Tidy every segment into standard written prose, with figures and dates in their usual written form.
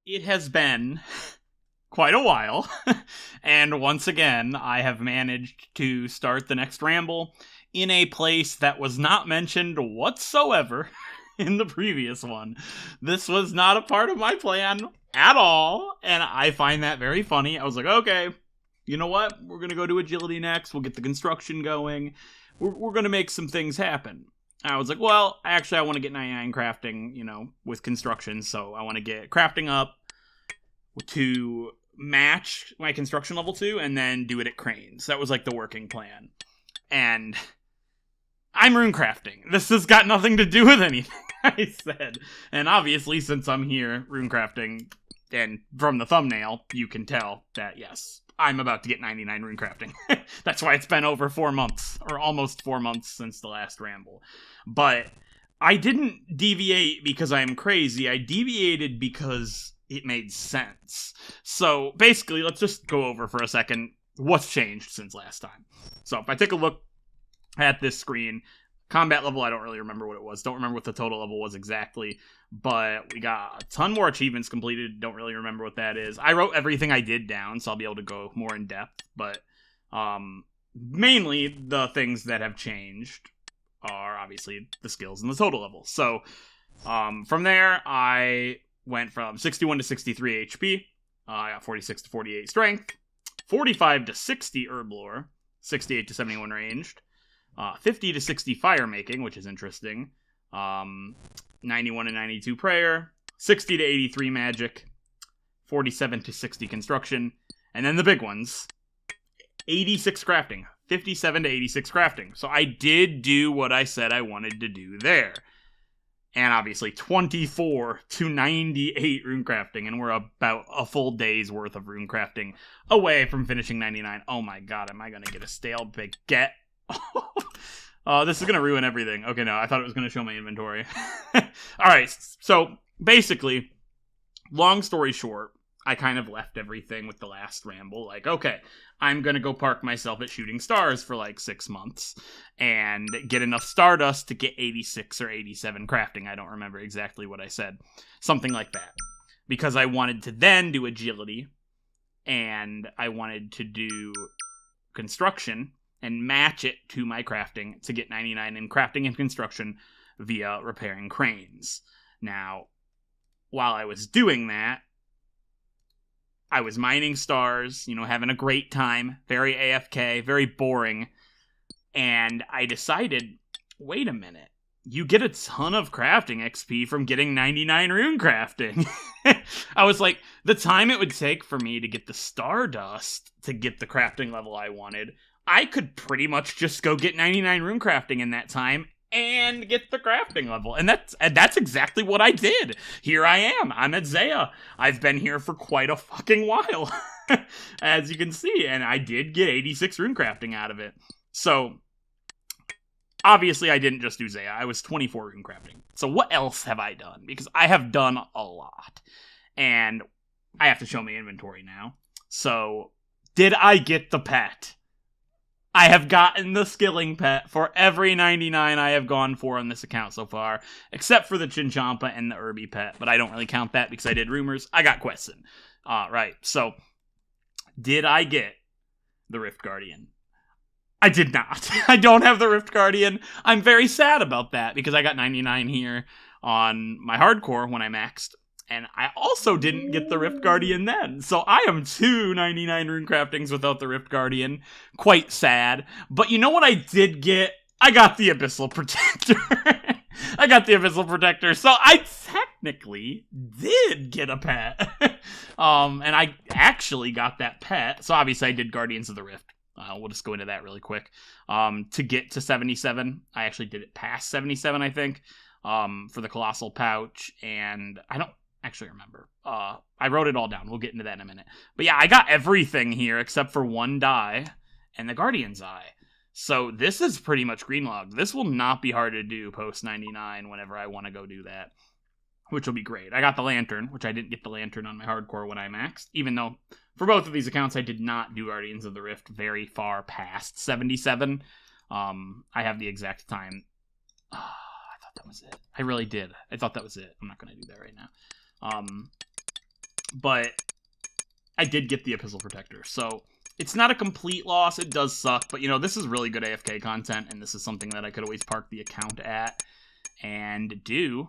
It has been quite a while, and once again, I have managed to start the next Ramble in a place that was not mentioned whatsoever in the previous one. This was not a part of my plan at all, and I find that very funny. I was like, okay, you know what? We're going to go to agility next. We'll get the construction going. We're going to make some things happen. I was like, well, actually, I want to get 99 crafting, with construction. So I want to get crafting up to match my construction level 2 and then do it at cranes. That was like the working plan. And I'm runecrafting. This has got nothing to do with anything I said. And obviously, since I'm here runecrafting, and from the thumbnail, you can tell that, yes, I'm about to get 99 runecrafting. That's why it's been over 4 months, or almost 4 months since the last ramble. But I didn't deviate because I'm crazy. I deviated because it made sense. So basically, let's just go over for a second what's changed since last time. So if I take a look at this screen, combat level, I don't really remember what it was. Don't remember what the total level was exactly. But we got a ton more achievements completed. Don't really remember what that is. I wrote everything I did down, so I'll be able to go more in depth. But mainly the things that have changed are obviously the skills and the total level. So from there, I went from 61 to 63 HP. I got 46 to 48 strength, 45 to 60 herb lore, 68 to 71 ranged, 50 to 60 fire making, which is interesting, 91 to 92 prayer, 60 to 83 magic, 47 to 60 construction, and then the big ones, 86 crafting, 57 to 86 crafting. So I did do what I said I wanted to do there. And obviously 24 to 98 runecrafting, and we're about a full day's worth of runecrafting away from finishing 99. Oh my god, am I going to get a stale baguette? This is going to ruin everything. Okay, no, I thought it was going to show my inventory. Alright, so basically, long story short, I kind of left everything with the last ramble. Like, okay, I'm going to go park myself at Shooting Stars for like 6 months and get enough Stardust to get 86 or 87 crafting. I don't remember exactly what I said. Something like that. Because I wanted to then do agility, and I wanted to do construction and match it to my crafting to get 99 in crafting and construction via repairing cranes. Now, while I was doing that, I was mining stars, having a great time, very AFK, very boring, and I decided, wait a minute, you get a ton of crafting XP from getting 99 rune crafting. I was like, the time it would take for me to get the Stardust to get the crafting level I wanted, I could pretty much just go get 99 rune crafting in that time and get the crafting level. And that's exactly what I did. Here I am. I'm at Zeah. I've been here for quite a fucking while, as you can see. And I did get 86 rune crafting out of it. So, obviously I didn't just do Zeah. I was 24 rune crafting. So what else have I done? Because I have done a lot. And I have to show my inventory now. So, did I get the pet? I have gotten the skilling pet for every 99 I have gone for on this account so far, except for the Chinchompa and the Irby pet, but I don't really count that because I did rumors. I got questions. Right, so, did I get the Rift Guardian? I did not. I don't have the Rift Guardian. I'm very sad about that because I got 99 here on my hardcore when I maxed. And I also didn't get the Rift Guardian then. So I am 299 rune craftings without the Rift Guardian. Quite sad. But you know what I did get? I got the Abyssal Protector. I got the Abyssal Protector. So I technically did get a pet. And I actually got that pet. So obviously I did Guardians of the Rift. We'll just go into that really quick. To get to 77, I actually did it past 77, I think, for the Colossal Pouch. And I don't actually remember. I wrote it all down. We'll get into that in a minute. But yeah, I got everything here except for one die and the Guardian's Eye. So this is pretty much greenlogged. This will not be hard to do post 99 whenever I want to go do that, which will be great. I got the Lantern, which I didn't get the Lantern on my hardcore when I maxed, even though for both of these accounts I did not do Guardians of the Rift very far past 77. I have the exact time. I thought that was it. I really did. I thought that was it. I'm not going to do that right now. but I did get the Epistle Protector, so it's not a complete loss. It does suck, but, this is really good AFK content, and this is something that I could always park the account at and do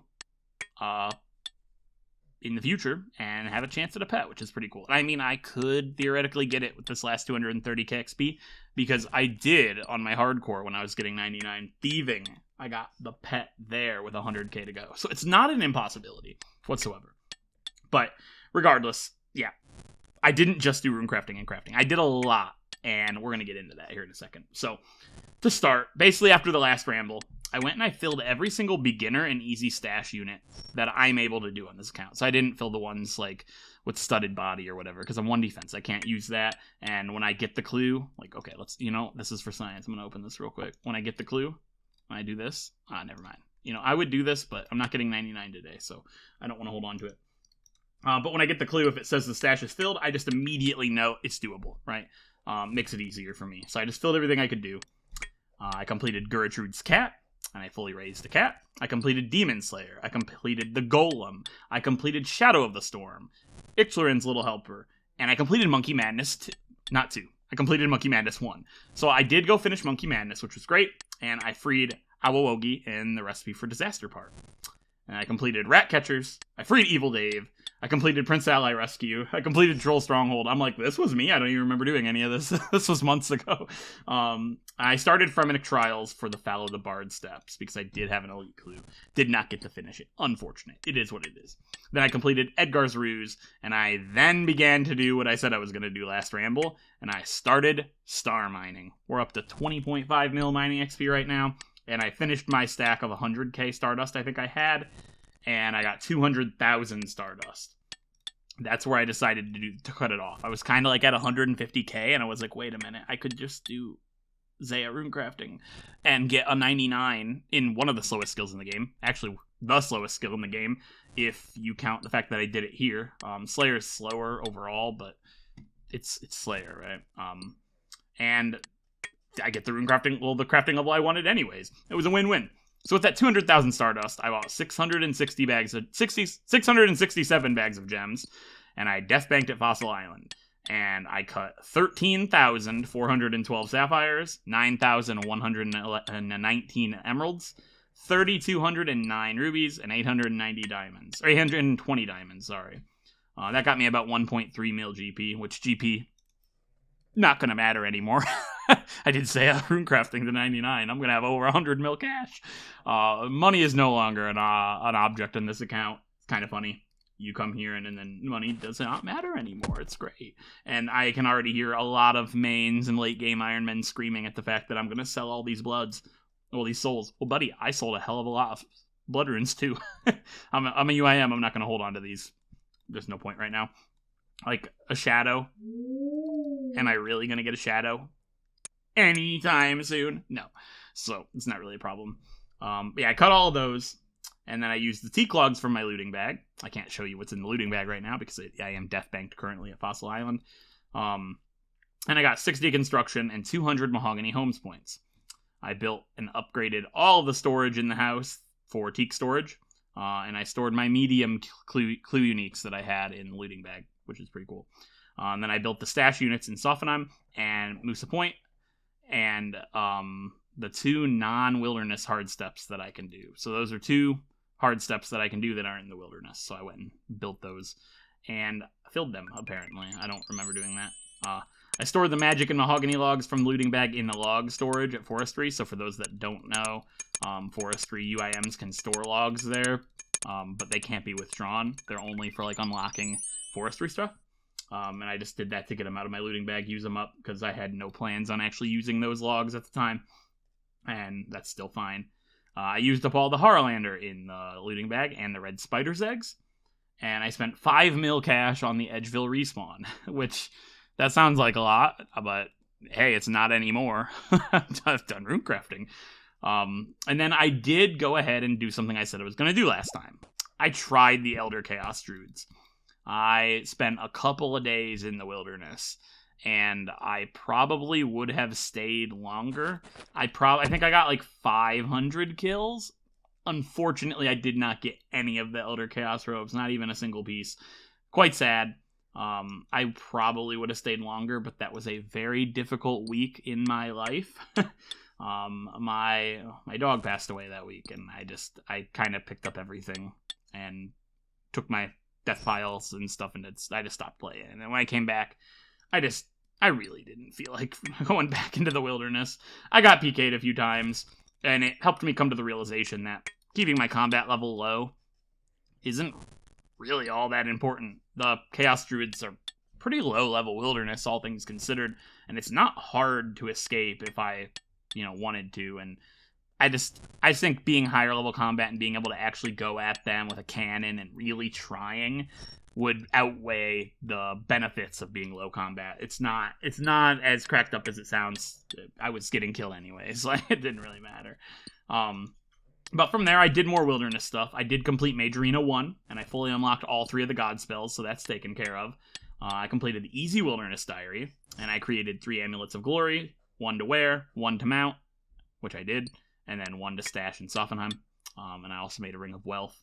in the future and have a chance at a pet, which is pretty cool. I mean, I could theoretically get it with this last 230k XP, because I did on my hardcore when I was getting 99 thieving. I got the pet there with 100k to go. So it's not an impossibility whatsoever. But regardless, yeah. I didn't just do runecrafting and crafting. I did a lot, and we're going to get into that here in a second. So, to start, basically after the last ramble, I went and I filled every single beginner and easy stash unit that I'm able to do on this account. So I didn't fill the ones like with studded body or whatever, because I'm 1 defense. I can't use that. And when I get the clue, like, okay, let's, this is for science. I'm going to open this real quick. When I get the clue, when I do this, never mind. I would do this, but I'm not getting 99 today, so I don't want to hold on to it. But when I get the clue, if it says the stash is filled, I just immediately know it's doable, right? Makes it easier for me. So I just filled everything I could do. I completed Gertrude's cat, and I fully raised the cat. I completed Demon Slayer. I completed the Golem. I completed Shadow of the Storm, Ixlarin's Little Helper, and I completed Monkey Madness not 2. I completed Monkey Madness 1. So I did go finish Monkey Madness, which was great, and I freed Awawogi in the Recipe for Disaster part. And I completed Rat Catchers. I freed Evil Dave. I completed Prince Ally Rescue. I completed Troll Stronghold. I'm like, this was me? I don't even remember doing any of this. This was months ago. I started Fremennik Trials for the Follow the Bard steps, because I did have an elite clue. Did not get to finish it. Unfortunate. It is what it is. Then I completed Edgar's Ruse, and I then began to do what I said I was going to do last ramble, and I started star mining. We're up to 20.5 mil mining XP right now, and I finished my stack of 100k Stardust I think I had, and I got 200,000 Stardust. That's where I decided to cut it off. I was kind of like at 150k, and I was like, wait a minute, I could just do Zeah Runecrafting and get a 99 in one of the slowest skills in the game. Actually, the slowest skill in the game, if you count the fact that I did it here. Slayer is slower overall, but it's Slayer, right? And I get the Runecrafting, the crafting level I wanted anyways. It was a win-win. So with that 200,000 Stardust, I bought 667 bags of gems, and I death banked at Fossil Island. And I cut 13,412 sapphires, 9,119 emeralds, 3,209 rubies, and 890 diamonds. Or 820 diamonds, sorry. That got me about 1.3 mil GP, which GP, not going to matter anymore. I did say Runecrafting to 99. I'm going to have over 100 mil cash. Money is no longer an object in this account. It's kind of funny. You come here and then money does not matter anymore. It's great. And I can already hear a lot of mains and late game Ironmen screaming at the fact that I'm going to sell all these bloods, all these souls. Well, buddy, I sold a hell of a lot of blood runes too. I'm a UIM. I'm not going to hold on to these. There's no point right now. Like a shadow. Am I really going to get a shadow anytime soon? No. So it's not really a problem. Yeah, I cut all of those. And then I used the teak logs from my looting bag. I can't show you what's in the looting bag right now because I am death banked currently at Fossil Island. And I got 6 deconstruction and 200 mahogany homes points. I built and upgraded all of the storage in the house for teak storage. And I stored my medium clue uniques that I had in the looting bag, which is pretty cool. Then I built the stash units in Sophenheim and Musa Point. And the 2 non-wilderness hard steps that I can do. So those are 2 hard steps that I can do that aren't in the wilderness. So I went and built those and filled them, apparently. I don't remember doing that. I stored the magic and mahogany logs from the looting bag in the log storage at Forestry. So for those that don't know, Forestry UIMs can store logs there, but they can't be withdrawn. They're only for like unlocking Forestry stuff. And I just did that to get them out of my looting bag, use them up, because I had no plans on actually using those logs at the time. And that's still fine. I used up all the Harlander in the looting bag and the red spider's eggs. And I spent 5 mil cash on the Edgeville respawn, which that sounds like a lot, but hey, it's not anymore. I've done runecrafting. And then I did go ahead and do something I said I was going to do last time. I tried the Elder Chaos Druids. I spent a couple of days in the wilderness, and I probably would have stayed longer. I think I got like 500 kills. Unfortunately, I did not get any of the Elder Chaos robes, not even a single piece. Quite sad. I probably would have stayed longer, but that was a very difficult week in my life. My dog passed away that week, and I kind of picked up everything and took my death files and stuff, and I just stopped playing. And then when I came back, I really didn't feel like going back into the wilderness. I got PK'd a few times, and it helped me come to the realization that keeping my combat level low isn't really all that important. The Chaos Druids are pretty low level wilderness, all things considered, and it's not hard to escape if I, wanted to. And I think being higher level combat and being able to actually go at them with a cannon and really trying would outweigh the benefits of being low combat. It's not as cracked up as it sounds. I was getting killed anyway, so it didn't really matter. But from there, I did more wilderness stuff. I did complete Mage Arena 1, and I fully unlocked all 3 of the god spells, so that's taken care of. I completed the Easy Wilderness Diary, and I created 3 Amulets of Glory, 1 to wear, 1 to mount, which I did, and then 1 to stash in Sophenheim. And I also made a Ring of Wealth,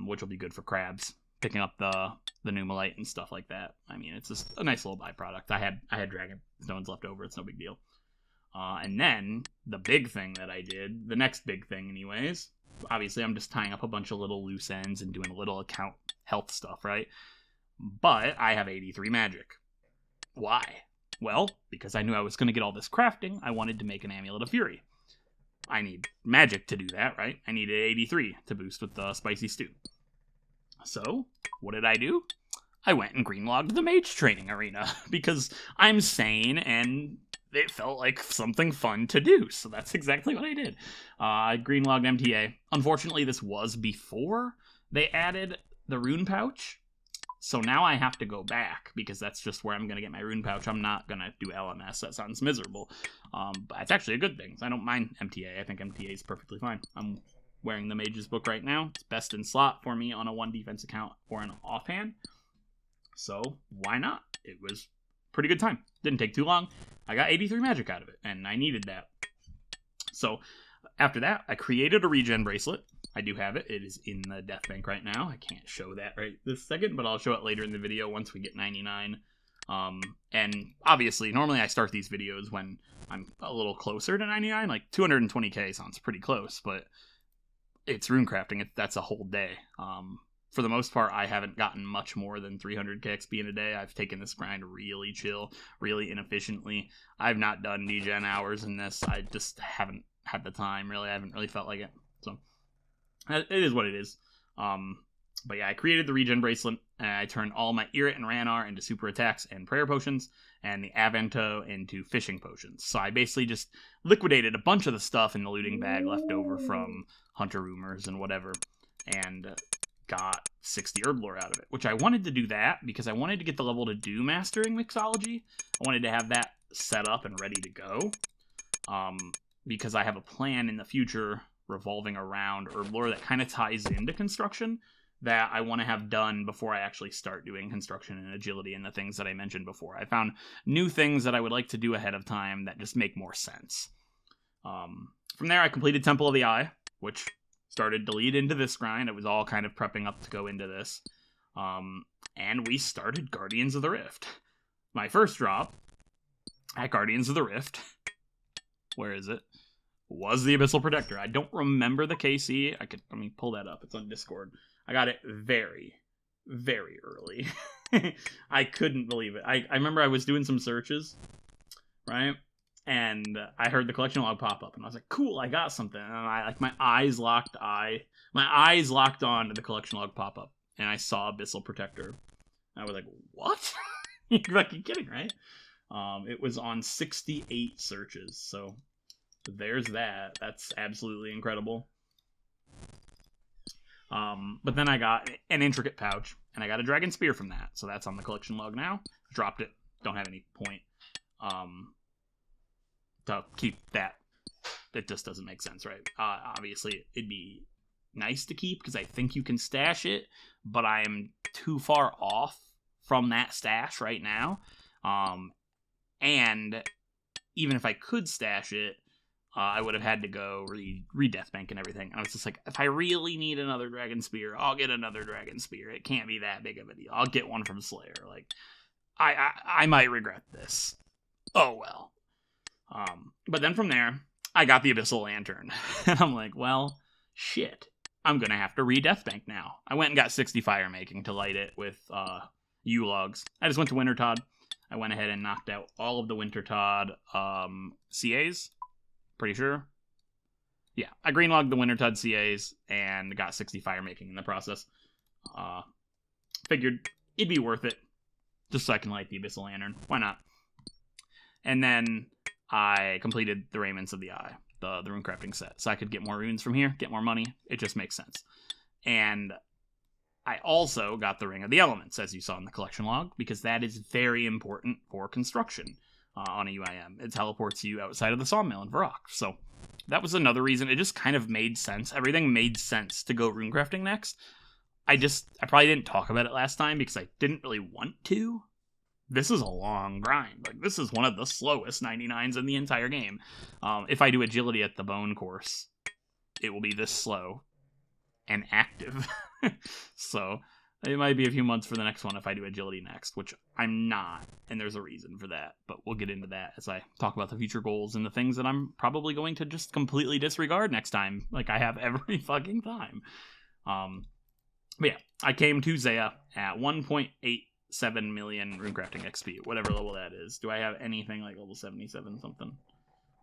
which will be good for crabs, picking up the Numalite and stuff like that. I mean, it's just a nice little byproduct. I had Dragon Stones left over. It's no big deal. And then the big thing that I did, the next big thing anyways, obviously I'm just tying up a bunch of little loose ends and doing a little account health stuff, right? But I have 83 magic. Why? Well, because I knew I was going to get all this crafting, I wanted to make an Amulet of Fury. I need magic to do that, right? I needed 83 to boost with the Spicy Stew. So, what did I do? I went and greenlogged the Mage training arena, because I'm sane and it felt like something fun to do, so that's exactly what I did. I greenlogged MTA. Unfortunately, this was before they added the rune pouch, so now I have to go back, because that's just where I'm going to get my rune pouch. I'm not going to do LMS. That sounds miserable. But it's actually a good thing. I don't mind MTA. I think MTA is perfectly fine. I'm wearing the Mage's book right now. It's best in slot for me on a 1 defense account or an offhand. So why not? It was a pretty good time. Didn't take too long. I got 83 magic out of it, and I needed that. So after that, I created a regen bracelet. I do have it. It is in the death bank right now. I can't show that right this second, but I'll show it later in the video once we get 99. And obviously, normally I start these videos when I'm a little closer to 99. Like 220k sounds pretty close, but it's runecrafting. That's a whole day. For the most part, I haven't gotten much more than 300k XP in a day. I've taken this grind really chill, really inefficiently. I've not done degen hours in this. I just haven't had the time, really. I haven't really felt like it. So, it is what it is. But yeah, I created the regen bracelet, and I turned all my Irrit and Ranar into super attacks and prayer potions, and the Avanto into fishing potions. So I basically just liquidated a bunch of the stuff in the looting bag left over from Hunter Rumors and whatever, and got 60 herb lore out of it, which I wanted to do that because I wanted to get the level to do mastering mixology. I wanted to have that set up and ready to go, because I have a plan in the future revolving around herb lore that kind of ties into construction that I want to have done before I actually start doing construction and agility and the things that I mentioned before. I found new things that I would like to do ahead of time that just make more sense. From there, I completed Temple of the Eye, which started to lead into this grind. It was all kind of prepping up to go into this. And we started Guardians of the Rift. My first drop at Guardians of the Rift, where is it? Was the Abyssal Protector. I don't remember the KC. Let me pull that up. It's on Discord. I got it very, very early. I couldn't believe it. I remember I was doing some searches, right? And I heard the collection log pop up, and I was like, "Cool, I got something." And my eyes locked on to the collection log pop up, and I saw Abyssal Protector. And I was like, "What? You're fucking kidding, right?" It was on 68 searches, so there's that. That's absolutely incredible. But then I got an intricate pouch, and I got a dragon spear from that, so that's on the collection log now. Dropped it. Don't have any point to keep that. It just doesn't make sense, right? Obviously, it'd be nice to keep because I think you can stash it, but I am too far off from that stash right now. And even if I could stash it, I would have had to go read Deathbank and everything. And I was just like, if I really need another Dragon Spear, I'll get another Dragon Spear. It can't be that big of a deal. I'll get one from Slayer. Like, I might regret this. Oh well. But then from there, I got the Abyssal Lantern. And I'm like, well, shit. I'm gonna have to read Deathbank now. I went and got 60 fire making to light it with U-logs. I just went to Wintertodd. I went ahead and knocked out all of the Wintertodd CAs. Pretty sure. Yeah, I greenlogged the Wintertodd CAs and got 60 fire making in the process. Figured it'd be worth it just so I can light the Abyssal Lantern. Why not? And then I completed the Raiments of the Eye, the Runecrafting set, so I could get more runes from here, get more money. It just makes sense. And I also got the Ring of the Elements, as you saw in the collection log, because that is very important for construction on a UIM. It teleports you outside of the sawmill in Varrock. So that was another reason. It just kind of made sense. Everything made sense to go Runecrafting next. I probably didn't talk about it last time because I didn't really want to. This is a long grind. Like, this is one of the slowest 99s in the entire game. If I do agility at the bone course, it will be this slow and active. So it might be a few months for the next one if I do agility next, which I'm not, and there's a reason for that. But we'll get into that as I talk about the future goals and the things that I'm probably going to just completely disregard next time, like I have every fucking time. But yeah, I came to Zeah at 1.87 million Runecrafting XP, whatever level that is. Do I have anything like level 77 something?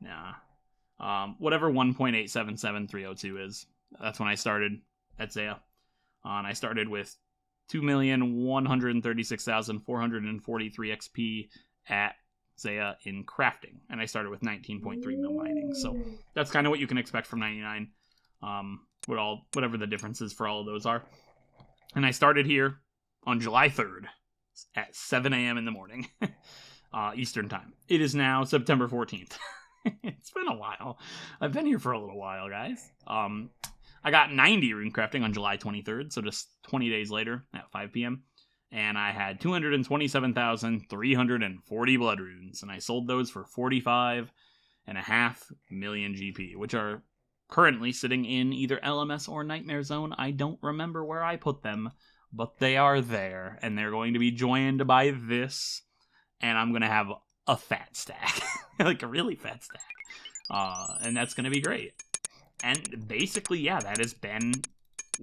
Nah. Whatever 1.877302 is, that's when I started at Zeah. And I started with 2,136,443 XP at Zeah in crafting, and I started with 19.3 mil mining. So that's kind of what you can expect from 99. Whatever the differences for all of those are. And I started here on July 3rd at 7 a.m. in the morning, Eastern time. It is now September 14th. It's been a while. I've been here for a little while, guys. I got 90 Runecrafting on July 23rd, so just 20 days later at 5 p.m. And I had 227,340 blood runes, and I sold those for 45.5 million GP, which are currently sitting in either LMS or Nightmare Zone. I don't remember where I put them, but they are there, and they're going to be joined by this, and I'm going to have a fat stack, like a really fat stack, and that's going to be great. And basically, yeah, that has been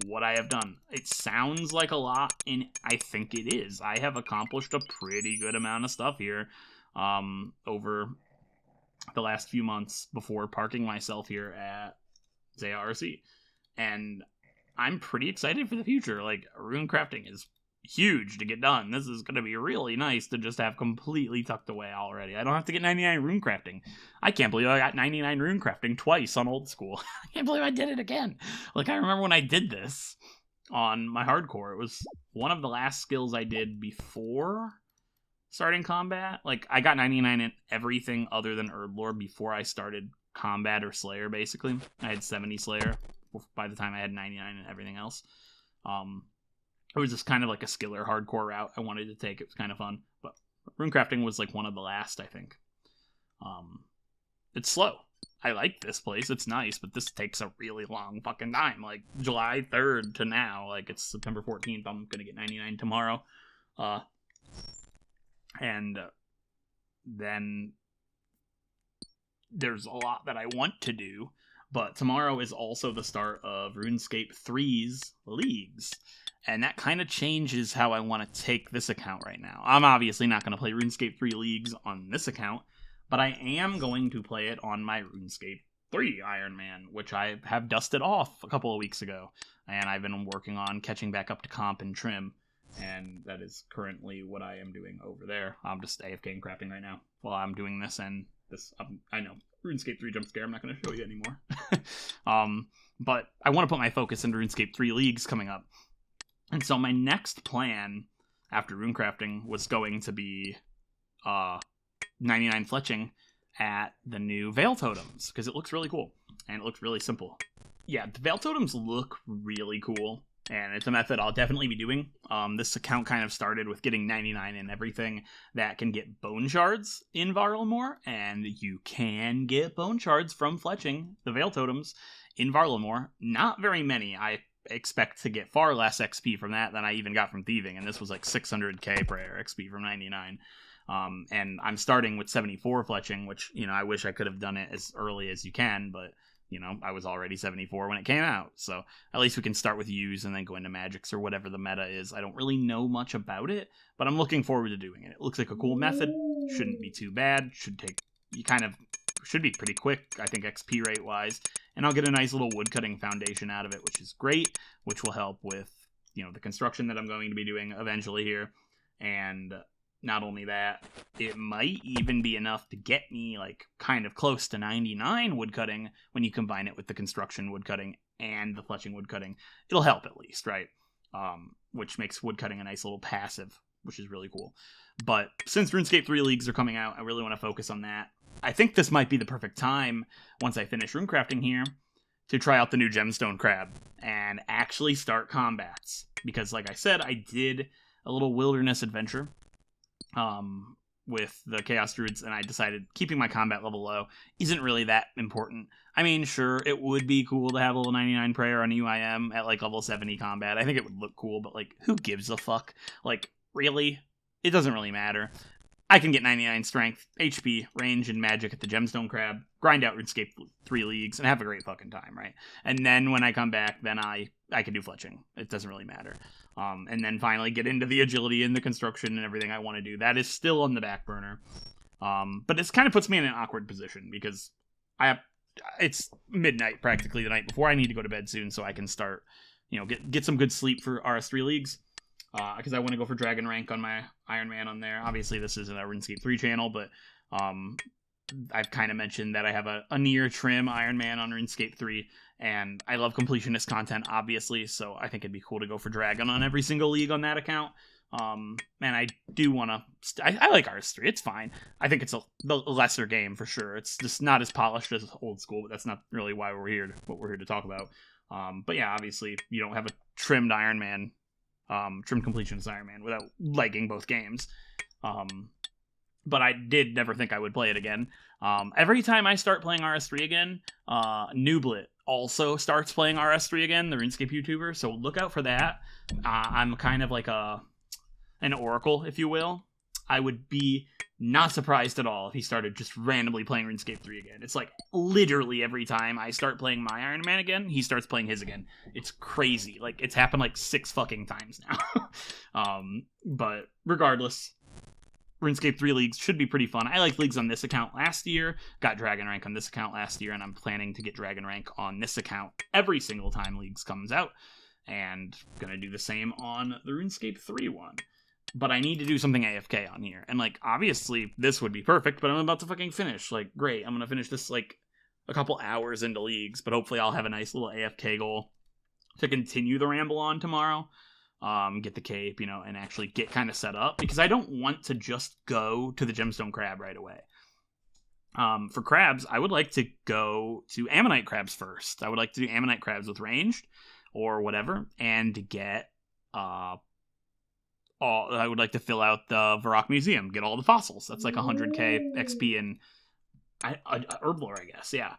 what I have done. It sounds like a lot, and I think it is. I have accomplished a pretty good amount of stuff here over the last few months before parking myself here at Zeah RC. And I'm pretty excited for the future. Like, Runecrafting is huge to get done. This is going to be really nice to just have completely tucked away already. I don't have to get 99 Runecrafting. I can't believe I got 99 Runecrafting twice on old school. I can't believe I did it again. Like, I remember when I did this on my hardcore, it was one of the last skills I did before starting combat. Like, I got 99 in everything other than Herblore before I started combat or Slayer, basically. I had 70 Slayer by the time I had 99 and everything else. It was just kind of like a skiller hardcore route I wanted to take. It was kind of fun. But Runecrafting was like one of the last, I think. It's slow. I like this place. It's nice, but this takes a really long fucking time. Like, July 3rd to now. Like, it's September 14th. I'm going to get 99 tomorrow. And then there's a lot that I want to do. But tomorrow is also the start of RuneScape 3's leagues. And that kind of changes how I want to take this account right now. I'm obviously not going to play RuneScape 3 leagues on this account, but I am going to play it on my RuneScape 3 Ironman, which I have dusted off a couple of weeks ago. And I've been working on catching back up to comp and trim. And that is currently what I am doing over there. I'm just AFK and crafting right now while I'm doing this. And this, I know, RuneScape 3 jump scare, I'm not going to show you anymore. But I want to put my focus into RuneScape 3 leagues coming up. And so my next plan after Runecrafting was going to be 99 fletching at the new Veil Totems, because it looks really cool, and it looks really simple. Yeah, the Veil Totems look really cool. and it's a method I'll definitely be doing. This account kind of started with getting 99 in everything that can get bone shards in Varlamore, and you can get bone shards from fletching the Veil Totems in Varlamore. Not very many. I expect to get far less XP from that than I even got from thieving, and this was like 600k prayer XP from 99. And I'm starting with 74 fletching, which, you know, I wish I could have done it as early as you can, but, you know, I was already 74 when it came out. So at least we can start with U's and then go into Magics or whatever the meta is. I don't really know much about it, but I'm looking forward to doing it. It looks like a cool method. Shouldn't be too bad. Should be pretty quick, I think, XP rate wise. And I'll get a nice little woodcutting foundation out of it, which is great, which will help with, you know, the construction that I'm going to be doing eventually here. And not only that, it might even be enough to get me, like, kind of close to 99 woodcutting when you combine it with the construction woodcutting and the fletching woodcutting. It'll help at least, right? Which makes woodcutting a nice little passive, which is really cool. But since RuneScape 3 Leagues are coming out, I really want to focus on that. I think this might be the perfect time, once I finish runecrafting here, to try out the new gemstone crab and actually start combats. Because, like I said, I did a little wilderness adventure with the Chaos Druids, and I decided keeping my combat level low isn't really that important. I mean, sure, it would be cool to have a level 99 prayer on UIM at, like, level 70 combat. I think it would look cool, but, like, who gives a fuck? Like, really? It doesn't really matter. I can get 99 strength, HP, range, and magic at the Gemstone Crab, grind out RuneScape 3 Leagues, and have a great fucking time, right? And then when I come back, then I can do fletching. It doesn't really matter. And then finally get into the agility and the construction and everything I want to do. That is still on the back burner. But this kind of puts me in an awkward position because it's midnight practically the night before. I need to go to bed soon so I can start, you know, get some good sleep for RS3 Leagues. Because I want to go for Dragon Rank on my Ironman on there. Obviously, this isn't a RuneScape 3 channel, but I've kind of mentioned that I have a near trim Ironman on RuneScape 3, and I love completionist content, obviously, so I think it'd be cool to go for Dragon on every single league on that account. And I do want to... I like RS3, it's fine. I think it's a lesser game, for sure. It's just not as polished as old school, but that's not really why we're here to talk about. But yeah, obviously, you don't have a trimmed Ironman, trim completionist Ironman without liking both games. But I did never think I would play it again. Every time I start playing RS3 again, Nooblet also starts playing RS3 again, the RuneScape YouTuber, so look out for that. I'm kind of like an oracle, if you will. I would be not surprised at all if he started just randomly playing RuneScape 3 again. It's like literally every time I start playing my Iron Man again, he starts playing his again. It's crazy. Like, it's happened like 6 fucking times now. But regardless, RuneScape 3 Leagues should be pretty fun. I liked Leagues on this account last year, got Dragon Rank on this account last year, and I'm planning to get Dragon Rank on this account every single time Leagues comes out. And gonna do the same on the RuneScape 3 one. But I need to do something AFK on here. And, like, obviously, this would be perfect, but I'm about to fucking finish. Like, great, I'm gonna finish this, like, a couple hours into Leagues, but hopefully I'll have a nice little AFK goal to continue the Ramble on tomorrow. Get the cape, you know, and actually get kind of set up. Because I don't want to just go to the Gemstone Crab right away. For crabs, I would like to go to Ammonite crabs first. I would like to do Ammonite crabs with ranged, or whatever, and to get, I would like to fill out the Varrock Museum, get all the fossils. That's like 100k XP and Herblore, I guess, yeah.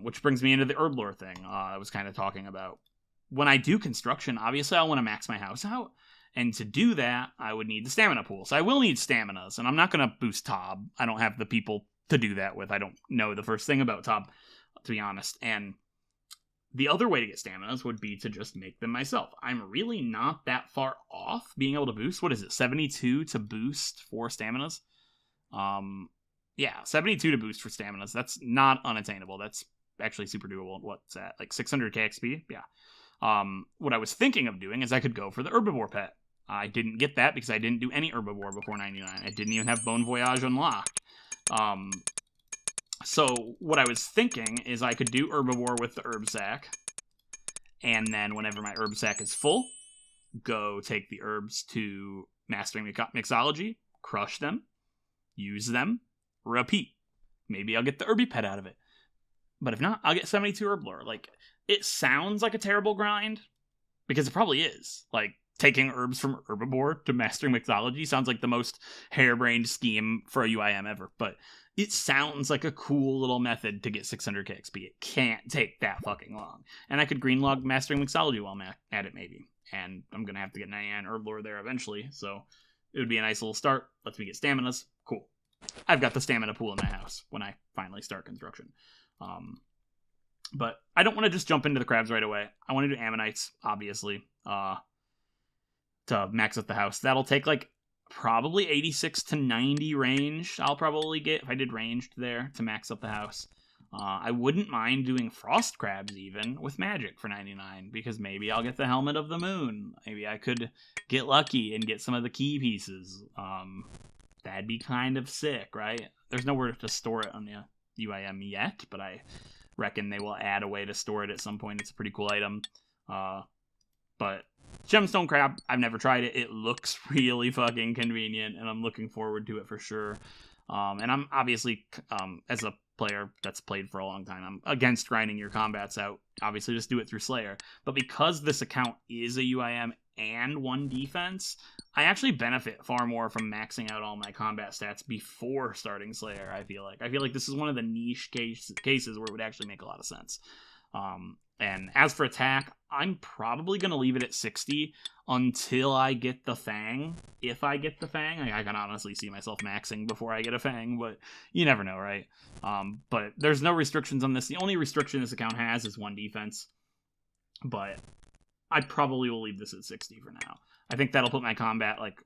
Which brings me into the Herblore thing I was kind of talking about. When I do construction, obviously I want to max my house out, and to do that, I would need the stamina pool. So I will need staminas, and I'm not going to boost Tob. I don't have the people to do that with. I don't know the first thing about Tob, to be honest, and the other way to get staminas would be to just make them myself. I'm really not that far off being able to boost. What is it, 72 to boost 4 staminas? Yeah, 72 to boost for staminas. That's not unattainable. That's actually super doable. What's that, like 600k XP? Yeah. What I was thinking of doing is I could go for the Herbivore pet. I didn't get that because I didn't do any Herbivore before 99. I didn't even have Bone Voyage unlocked. So what I was thinking is I could do Herbivore with the Herb Sack, and then whenever my Herb Sack is full, go take the herbs to Mastering Mixology, crush them, use them, repeat. Maybe I'll get the Herby Pet out of it. But if not, I'll get 72 Herblore. Like, it sounds like a terrible grind, because it probably is. Like, taking herbs from herbivore to mastering mixology sounds like the most harebrained scheme for a UIM ever, but it sounds like a cool little method to get 600k XP. It can't take that fucking long. And I could greenlog mastering mixology while I'm at it, maybe. And I'm going to have to get 99 herb lore there eventually, so it would be a nice little start. Lets me get staminas. Cool. I've got the stamina pool in my house when I finally start construction. But I don't want to just jump into the crabs right away. I want to do ammonites, obviously, to max up the house. That'll take like probably 86 to 90 range. I'll probably get if I did ranged there to max up the house. I wouldn't mind doing frost crabs even with magic for 99, because maybe I'll get the helmet of the moon. Maybe I could get lucky and get some of the key pieces. That'd be kind of sick, right? There's nowhere to store it on the UIM yet, but I reckon they will add a way to store it at some point. It's a pretty cool item. But gemstone crab, I've never tried it. It looks really fucking convenient, and I'm looking forward to it for sure. And I'm obviously, as a player that's played for a long time, I'm against grinding your combats out. Obviously, just do it through Slayer. But because this account is a UIM and 1 defense, I actually benefit far more from maxing out all my combat stats before starting Slayer, I feel like this is one of the niche cases where it would actually make a lot of sense. And as for attack, I'm probably going to leave it at 60 until I get the Fang. If I get the Fang, I can honestly see myself maxing before I get a Fang, but you never know, right? But there's no restrictions on this. The only restriction this account has is 1 defense. But I probably will leave this at 60 for now. I think that'll put my combat, like,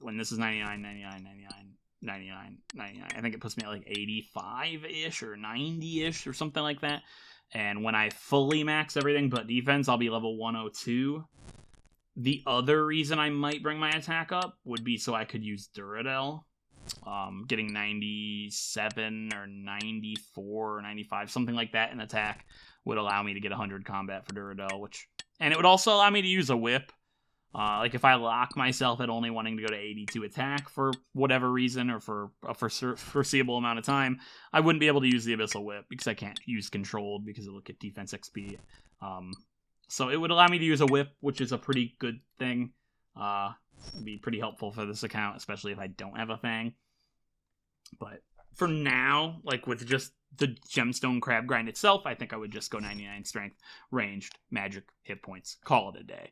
when this is 99, 99, 99, 99, 99. I think it puts me at, like, 85-ish or 90-ish or something like that. And when I fully max everything but defense, I'll be level 102. The other reason I might bring my attack up would be so I could use Duradel. Getting 97 or 94 or 95, something like that in attack would allow me to get 100 combat for Duradel, and it would also allow me to use a whip. Like if I lock myself at only wanting to go to 82 attack for whatever reason or for a foreseeable amount of time, I wouldn't be able to use the Abyssal Whip because I can't use Controlled because it'll get defense XP. So it would allow me to use a whip, which is a pretty good thing. It'd be pretty helpful for this account, especially if I don't have a Fang. But for now, like with just the Gemstone Crab grind itself, I think I would just go 99 strength, ranged, magic, hit points, call it a day.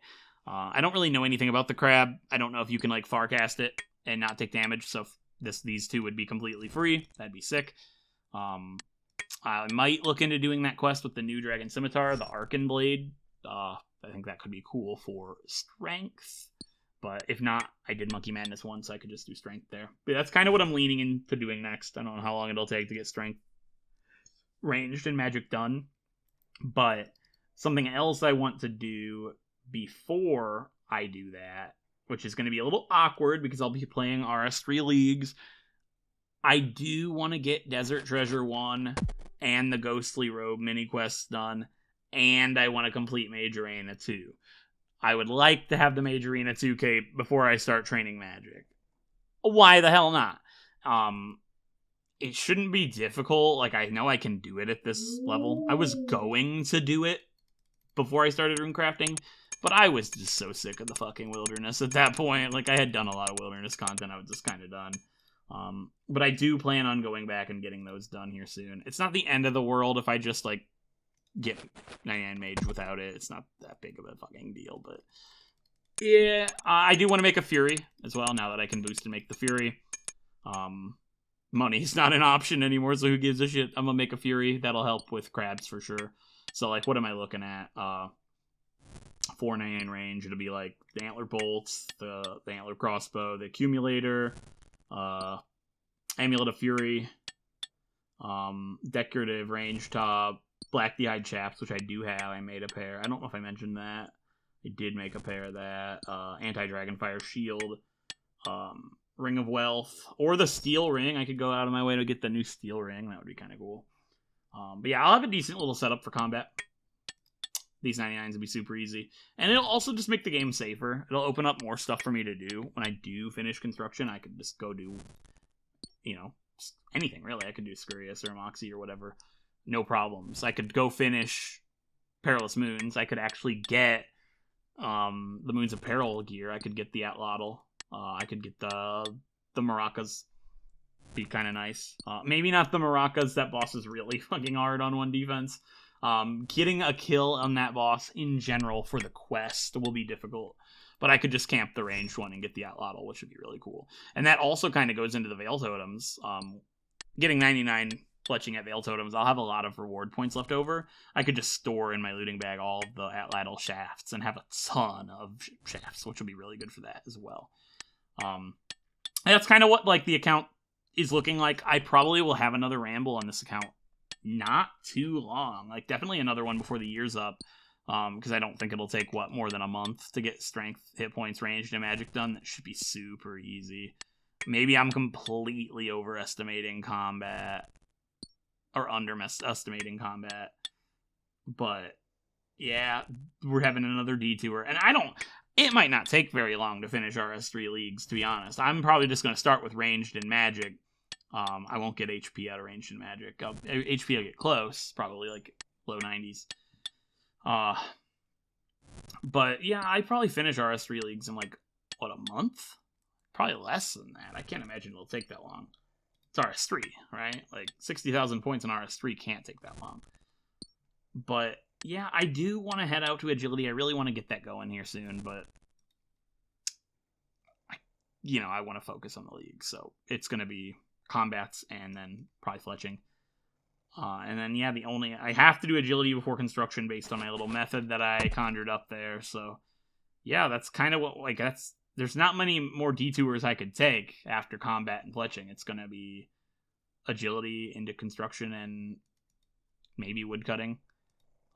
I don't really know anything about the crab. I don't know if you can like Farcast it and not take damage, so these two would be completely free. That'd be sick. I might look into doing that quest with the new Dragon Scimitar, the Arcan Blade. I think that could be cool for strength. But if not, I did Monkey Madness once, so I could just do strength there. But that's kind of what I'm leaning into doing next. I don't know how long it'll take to get strength ranged and magic done. But something else I want to do before I do that, which is going to be a little awkward because I'll be playing RS3 leagues. I do want to get Desert Treasure 1 and the Ghostly Robe mini quests done, and I want to complete Mage Arena 2. I would like to have the Mage Arena 2 cape before I start training magic. Why the hell not? It shouldn't be difficult. Like, I know I can do it at this level. I was going to do it before I started Runecrafting, but I was just so sick of the fucking wilderness at that point. Like, I had done a lot of wilderness content. I was just kind of done. But I do plan on going back and getting those done here soon. It's not the end of the world if I just, like, get 99 Mage without it. It's not that big of a fucking deal, but yeah, I do want to make a Fury as well, now that I can boost and make the Fury. Money's not an option anymore, so who gives a shit? I'm gonna make a Fury. That'll help with crabs for sure. So, like, what am I looking at? 499 range. It'll be like the Antler Bolts, the Antler Crossbow, the Accumulator, Amulet of Fury, Decorative Range Top, Black the Eyed Chaps, which I do have. I made a pair. I don't know if I mentioned that. I did make a pair of that. Anti-Dragonfire Shield, Ring of Wealth, or the Steel Ring. I could go out of my way to get the new Steel Ring. That would be kind of cool. But yeah, I'll have a decent little setup for combat. These 99s will be super easy. And it'll also just make the game safer. It'll open up more stuff for me to do. When I do finish construction, I could just go do, anything, really. I could do Scurious or Moxie or whatever. No problems. I could go finish Perilous Moons. I could actually get the Moon's Apparel gear, I could get the Atlatl. I could get the Maracas. Be kind of nice. Maybe not the Maracas. That boss is really fucking hard on 1 defense. Getting a kill on that boss in general for the quest will be difficult. But I could just camp the ranged one and get the Atlatl, which would be really cool. And that also kind of goes into the Veil Totems. Getting 99 fletching at Veil Totems, I'll have a lot of reward points left over. I could just store in my looting bag all of the Atlatl shafts and have a ton of shafts, which would be really good for that as well. And that's kind of what like the account is looking like. I probably will have another Ramble on this account not too long. Like, definitely another one before the year's up. Because I don't think it'll take, more than a month to get strength, hit points, ranged, and magic done. That should be super easy. Maybe I'm completely overestimating combat. Or underestimating combat. But, yeah, we're having another detour. And it might not take very long to finish RS3 leagues, to be honest. I'm probably just going to start with ranged and magic. I won't get HP out of ranged and magic. HP will get close, probably like low 90s. But yeah, I'd probably finish RS3 leagues in like, a month? Probably less than that. I can't imagine it'll take that long. It's RS3, right? Like 60,000 points in RS3 can't take that long. But yeah, I do want to head out to agility. I really want to get that going here soon, but I want to focus on the league. So it's going to be combats and then probably fletching. And then, yeah, I have to do agility before construction based on my little method that I conjured up there. So, yeah, that's kind of there's not many more detours I could take after combat and fletching. It's going to be agility into construction and maybe woodcutting.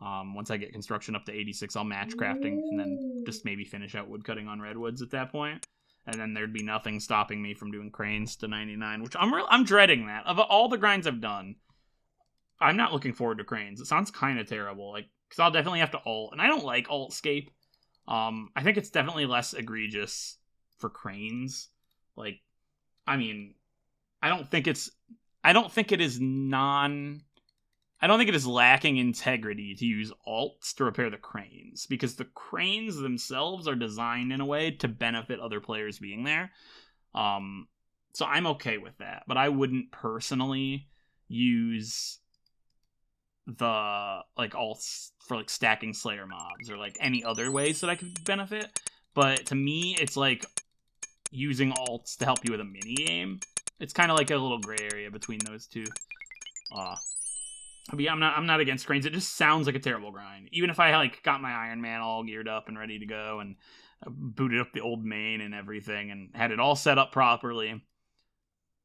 Once I get construction up to 86, I'll match crafting and then just maybe finish out woodcutting on redwoods at that point. And then there'd be nothing stopping me from doing cranes to 99, which I'm dreading that. Of all the grinds I've done, I'm not looking forward to cranes. It sounds kind of terrible, because I'll definitely have to ult, and I don't like ultscape. I think it's definitely less egregious for cranes. I don't think it is lacking integrity to use alts to repair the cranes, because the cranes themselves are designed in a way to benefit other players being there. So I'm okay with that, but I wouldn't personally use the alts for stacking Slayer mobs or any other ways that I could benefit. But to me, it's using alts to help you with a mini game. It's kind of like a little gray area between those two. But yeah, I'm not against cranes. It just sounds like a terrible grind. Even if I got my Ironman all geared up and ready to go and booted up the old main and everything and had it all set up properly,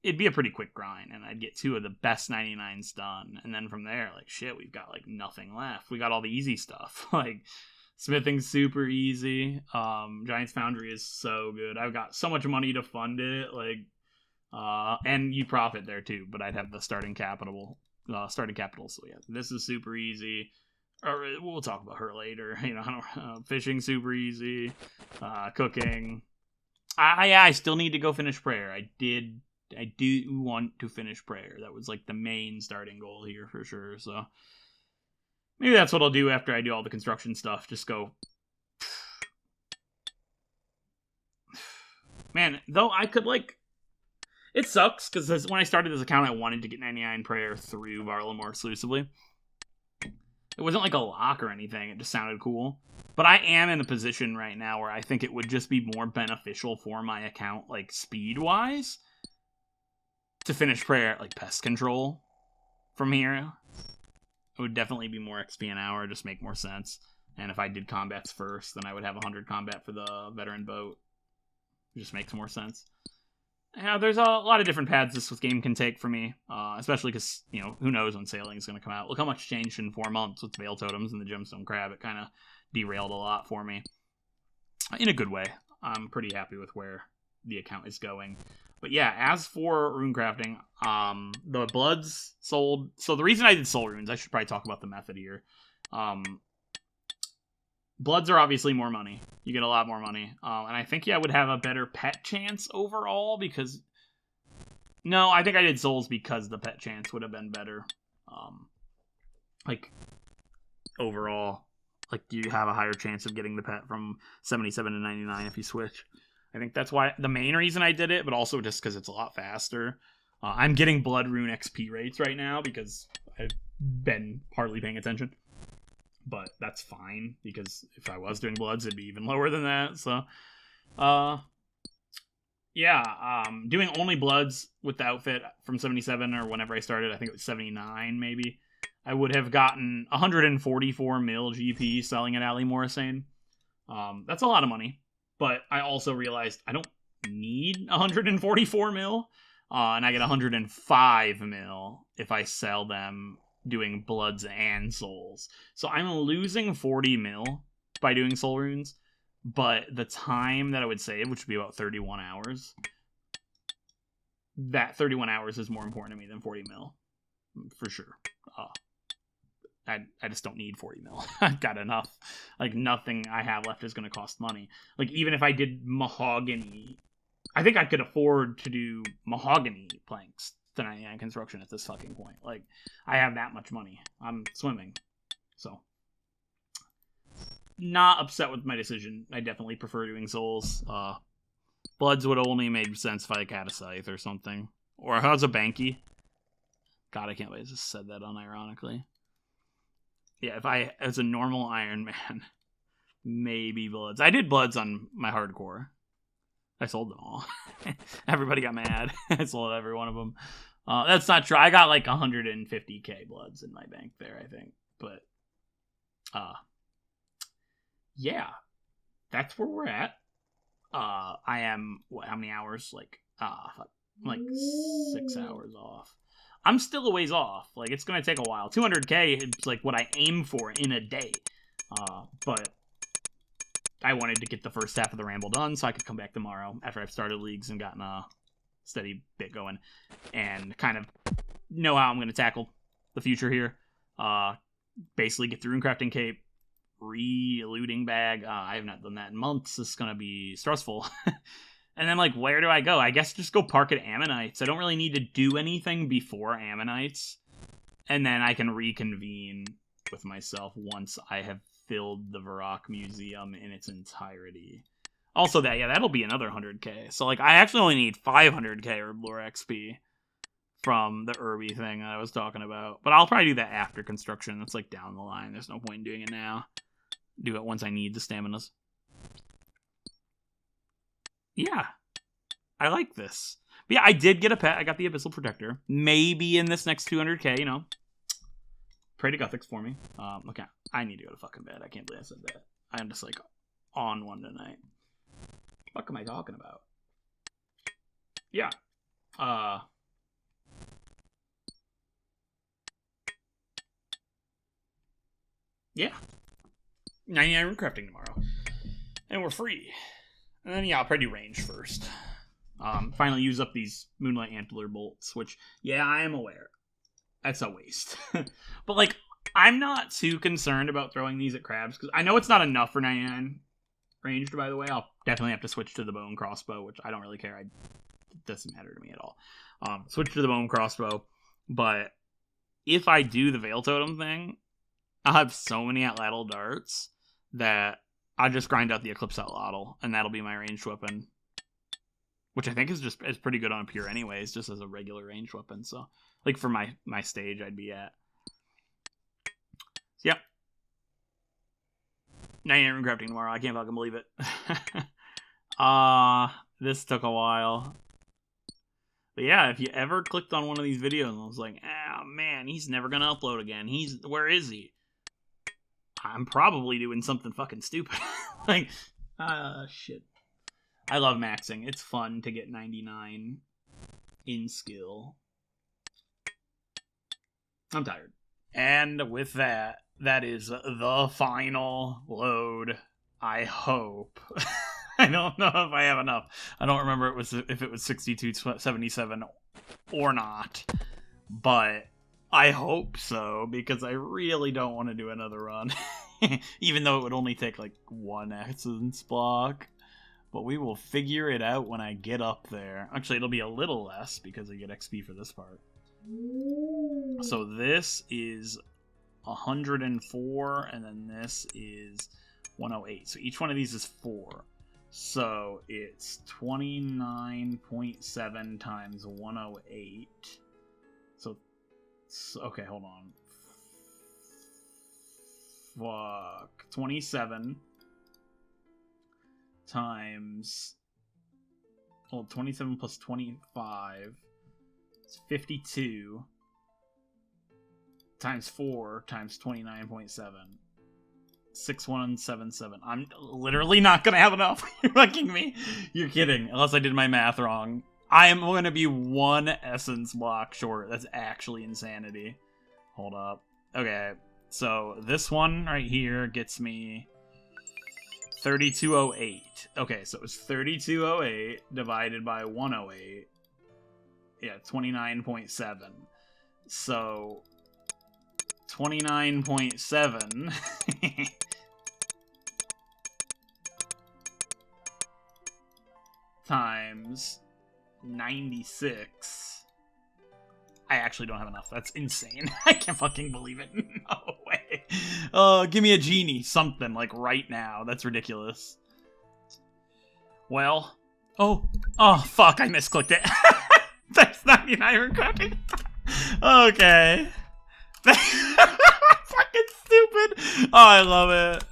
it'd be a pretty quick grind, and I'd get 2 of the best 99s done. And then from there, shit, we've got nothing left. We got all the easy stuff. Smithing's super easy. Giant's Foundry is so good. I've got so much money to fund it. And you profit there too, but I'd have the starting capital. So yeah, this is super easy. Or we'll talk about her later. Fishing super easy. Cooking. I still need to go finish prayer. I do want to finish prayer. That was the main starting goal here for sure. So maybe that's what I'll do after I do all the construction stuff. Just go. Man, though I could it sucks because when I started this account, I wanted to get 99 prayer through Varlamore exclusively. It wasn't a lock or anything. It just sounded cool. But I am in a position right now where I think it would just be more beneficial for my account, speed-wise, to finish prayer at pest control from here. It would definitely be more XP an hour, just make more sense. And if I did combats first, then I would have 100 combat for the veteran boat. It just makes more sense. Yeah, there's a lot of different paths this game can take for me, especially because, who knows when sailing is going to come out. Look how much changed in 4 months with Veil Totems and the Gemstone Crab. It kind of derailed a lot for me. In a good way. I'm pretty happy with where the account is going. But yeah, as for runecrafting, the bloods sold. So the reason I did soul runes, I should probably talk about the method here. Bloods are obviously more money. You get a lot more money. And I think I would have a better pet chance overall because... No, I think I did souls because the pet chance would have been better. Overall. like you have a higher chance of getting the pet from 77 to 99 if you switch. I think that's why the main reason I did it, but also just because it's a lot faster. I'm getting Blood Rune XP rates right now because I've been hardly paying attention. But that's fine, because if I was doing Bloods, it'd be even lower than that. So, doing only Bloods with the outfit from 77 or whenever I started, I think it was 79 maybe, I would have gotten 144 mil GP selling at Ali Morrisane. That's a lot of money, but I also realized I don't need 144 mil, and I get 105 mil if I sell them doing Bloods and Souls. So I'm losing 40 mil by doing Soul Runes, but the time that I would save, which would be about 31 hours, that 31 hours is more important to me than 40 mil, for sure. I just don't need 40 mil. I've got enough. Like, nothing I have left is going to cost money. Like, even if I did Mahogany, I think I could afford to do Mahogany planks to 99 construction at this fucking point. Like, I have that much money. I'm swimming. So, not upset with my decision. I definitely prefer doing Souls. Bloods would only make sense if I had a Scythe or something. Or how's a Banky? God, I can't believe I just said that unironically. Yeah, if I, as a normal Iron Man, maybe Bloods. I did Bloods on my Hardcore. I sold them all. Everybody got mad. I sold every one of them. That's not true. I got like 150k Bloods in my bank there, I think. But, yeah, that's where we're at. I am, how many hours? Like 6 hours off. I'm still a ways off. Like, it's going to take a while. 200k is like what I aim for in a day. But I wanted to get the first half of the Ramble done so I could come back tomorrow after I've started leagues and gotten a steady bit going and kind of know how I'm going to tackle the future here. Basically get the Runecrafting cape, re-eluding bag. I have not done that in months. It's going to be stressful. And then, like, where do I go? I guess just go park at Ammonites. I don't really need to do anything before Ammonites. And then I can reconvene with myself once I have filled the Varrock Museum in its entirety. Also, that'll be another 100k. So, like, I actually only need 500k Herblore XP from the Irby thing that I was talking about. But I'll probably do that after construction. That's, like, down the line. There's no point in doing it now. Do it once I need the staminas. Yeah, I like this. But yeah, I did get a pet. I got the Abyssal Protector. Maybe in this next 200k, you know. Pray to Gothics for me. Okay, I need to go to fucking bed. I can't believe I said that. I'm just, like, on one tonight. What am I talking about? Yeah. Yeah. 99 Runecrafting tomorrow. And we're free. And then, yeah, I'll probably do range first. Finally use up these Moonlight Antler bolts, which, yeah, I am aware. That's a waste. But, like, I'm not too concerned about throwing these at crabs, because I know it's not enough for 99 ranged, by the way. I'll definitely have to switch to the bone crossbow, which I don't really care. It doesn't matter to me at all. Switch to the bone crossbow. But if I do the Veil Totem thing, I'll have so many Atlatl darts that I'll just grind out the Eclipse Atlatl, and that'll be my ranged weapon. Which I think is pretty good on pure anyways, just as a regular ranged weapon. So, like, for my stage I'd be at. So, yep. 99 Runecrafting tomorrow. I can't fucking believe it. This took a while. But yeah, if you ever clicked on one of these videos and was like, oh man, he's never gonna upload again. Where is he? I'm probably doing something fucking stupid. Like, shit. I love maxing. It's fun to get 99 in skill. I'm tired. And with that, that is the final load. I hope. I don't know if I have enough. I don't remember if it was 6277 or not. But I hope so, because I really don't want to do another run. Even though it would only take like one essence block. But we will figure it out when I get up there. Actually, it'll be a little less because I get XP for this part. So this is 104, and then this is 108. So each one of these is 4. So it's 29.7 times 108. So, okay, hold on. Fuck. 27 times... Well, 27 plus 25 is 52 times 4 times 29.7. 6177. I'm literally not gonna have enough. You're fucking me. You're kidding. Unless I did my math wrong. I am gonna be 1 essence block short. That's actually insanity. Hold up. Okay, so this one right here gets me 3208. Okay, so it was 3208 divided by 108. Yeah, 29.7. So 29.7 times 96. I actually don't have enough. That's insane. I can't fucking believe it. No way. Give me a genie. Something, like, right now. That's ridiculous. Well. Oh, fuck. I misclicked it. That's 99 Runecrafting. Okay. Fucking stupid. Oh, I love it.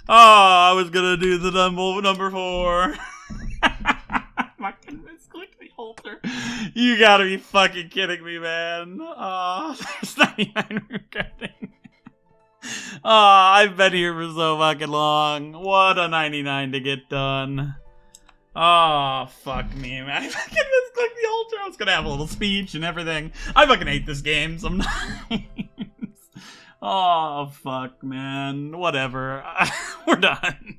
Oh, I was gonna do the number 4. Fucking misclicked the altar. You gotta be fucking kidding me, man. Oh, there's 99 Runecrafting. Oh, I've been here for so fucking long. What a 99 to get done. Oh, fuck me, man. I fucking misclicked the altar. I was gonna have a little speech and everything. I fucking hate this game sometimes. Oh, fuck, man. Whatever. We're done.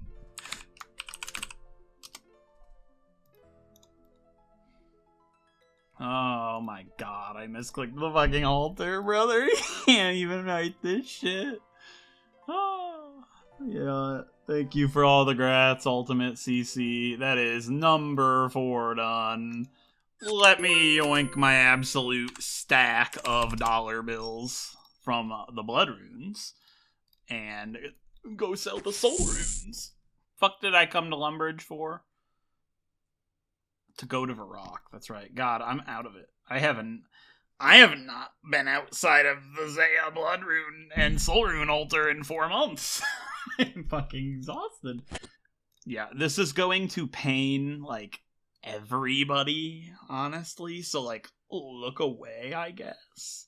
Oh my god, I misclicked the fucking altar, brother. You can't even write this shit. Oh, yeah. Thank you for all the grats, Ultimate CC. That is number 4 done. Let me yoink my absolute stack of dollar bills from the blood runes and go sell the soul runes. Fuck did I come to Lumbridge for? To go to Varrock. That's right. God, I'm out of it. I have not been outside of the Zeah blood rune and soul rune altar in 4 months. I'm fucking exhausted. Yeah, this is going to pain, like, everybody, honestly. So, like, look away, I guess.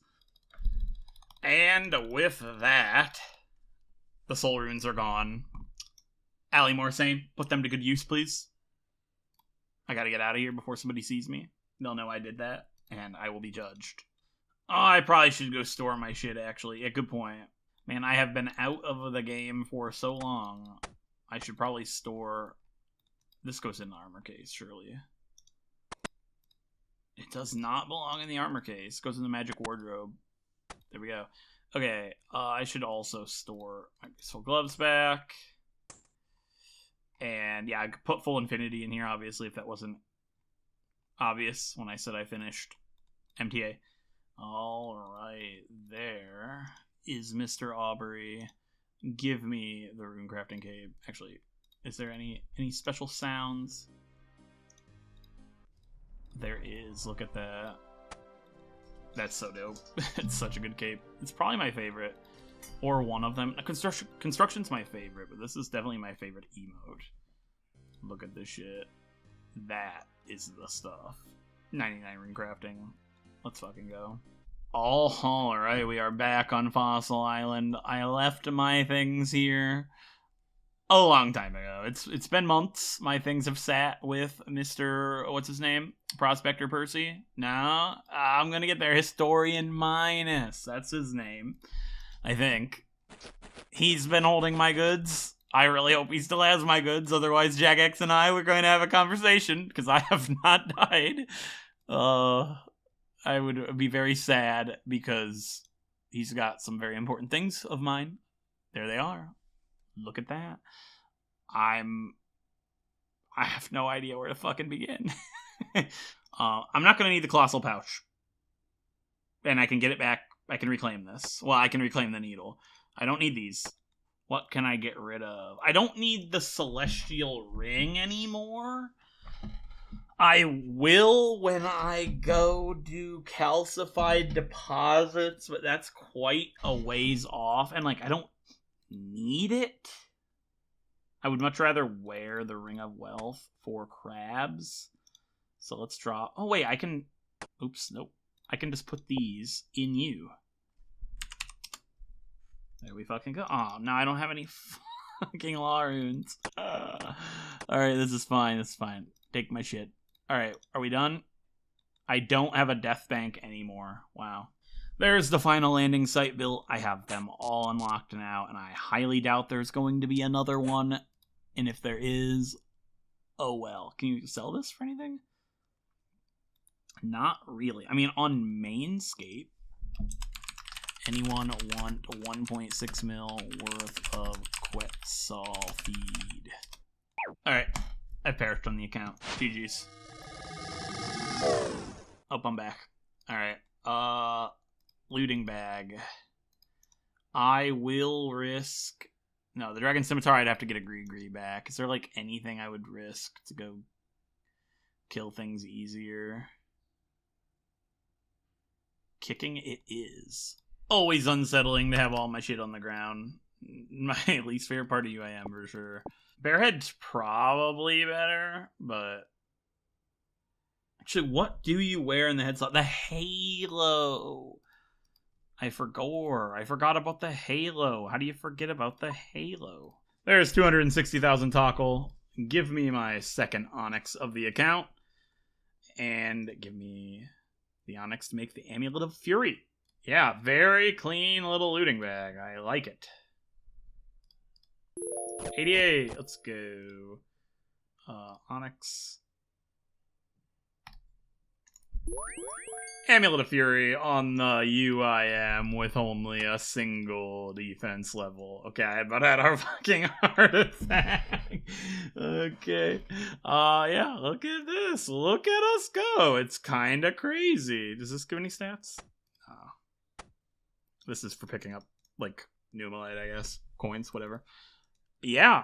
And with that, the soul runes are gone. Allymore same. Put them to good use, please. I gotta get out of here before somebody sees me. They'll know I did that, and I will be judged. Oh, I probably should go store my shit, actually. Yeah, good point. Man, I have been out of the game for so long. I should probably store... This goes in the armor case, surely. It does not belong in the armor case. It goes in the magic wardrobe. There we go. Okay, I should also store my graceful gloves back. And yeah, I could put full infinity in here, obviously, if that wasn't obvious when I said I finished MTA. Alright, there is Mr. Aubrey. Give me the Runecrafting Cape. Actually, is there any special sounds? There is. Look at that. That's so dope. It's such a good cape. It's probably my favorite. Or one of them. Construction's my favorite, but this is definitely my favorite emote. Look at this shit. That is the stuff. 99 Runecrafting. Let's fucking go. Alright, we are back on Fossil Island. I left my things here a long time ago. It's been months. My things have sat with Mr. What's his name? Prospector Percy. No, I'm gonna get there. Historian Minus. That's his name. I think. He's been holding my goods. I really hope he still has my goods. Otherwise, Jagex and I were going to have a conversation because I have not died. I would be very sad because he's got some very important things of mine. There they are. Look at that. I have no idea where to fucking begin. I'm not going to need the Colossal Pouch. And I can get it back I can reclaim this. Well, I can reclaim the needle. I don't need these. What can I get rid of? I don't need the celestial ring anymore. I will when I go do calcified deposits, but that's quite a ways off. And, like, I don't need it. I would much rather wear the Ring of Wealth for crabs. So let's draw... Oh, wait, I can... Oops, nope. I can just put these in you. There we fucking go. Oh, no, I don't have any fucking law runes. Alright, this is fine. This is fine. Take my shit. Alright, are we done? I don't have a death bank anymore. Wow. There's the final landing site built. I have them all unlocked now, and I highly doubt there's going to be another one. And if there is, oh well. Can you sell this for anything? Not really. I mean, on Mainscape, anyone want 1.6 mil worth of Quetzal feed? Alright, I perished on the account. GG's. Oh, I'm back. Alright, looting bag. I will risk... No, the Dragon Scimitar, I'd have to get a Gree back. Is there, like, anything I would risk to go kill things easier? Kicking it is. Always unsettling to have all my shit on the ground. My least favorite part of UIM, for sure. Barehead's probably better, but... Actually, what do you wear in the head slot? The halo! I forgot about the halo. How do you forget about the halo? There's 260,000 Tockle. Give me my second Onyx of the account. And give me the Onyx to make the Amulet of Fury. Yeah, very clean little looting bag. I like it. 88. Let's go. Onyx. Amulet of Fury on the UIM with only a single defense level. Okay, I about had our fucking artifact. Okay. Yeah, look at this. Look at us go. It's kind of crazy. Does this give any stats? This is for picking up, like, Numalite, I guess. Coins, whatever. Yeah.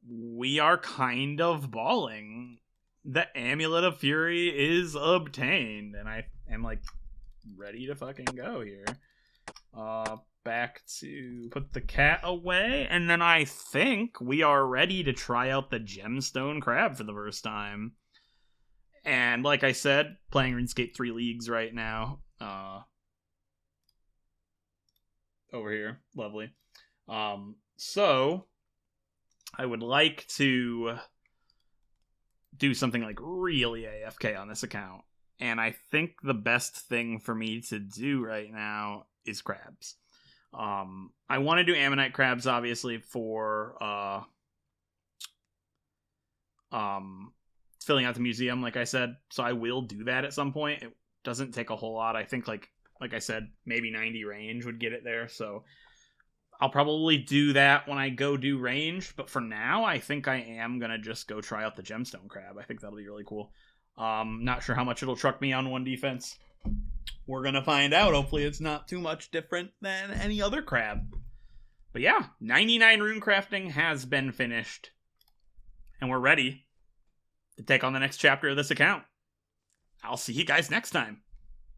We are kind of balling. The Amulet of Fury is obtained, and I am, like, ready to fucking go here. Back to put the cat away, and then I think we are ready to try out the Gemstone Crab for the first time. And like I said, playing RuneScape 3 Leagues right now. Over here. Lovely. So, I would like to do something like really AFK on this account. And I think the best thing for me to do right now is crabs. I want to do Ammonite crabs, obviously, for filling out the museum, like I said. So I will do that at some point. It doesn't take a whole lot. I think, like I said, maybe 90 range would get it there. So I'll probably do that when I go do range. But for now, I think I am going to just go try out the Gemstone Crab. I think that'll be really cool. Not sure how much it'll truck me on one defense. We're going to find out. Hopefully it's not too much different than any other crab. But yeah, 99 Runecrafting has been finished. And we're ready to take on the next chapter of this account. I'll see you guys next time.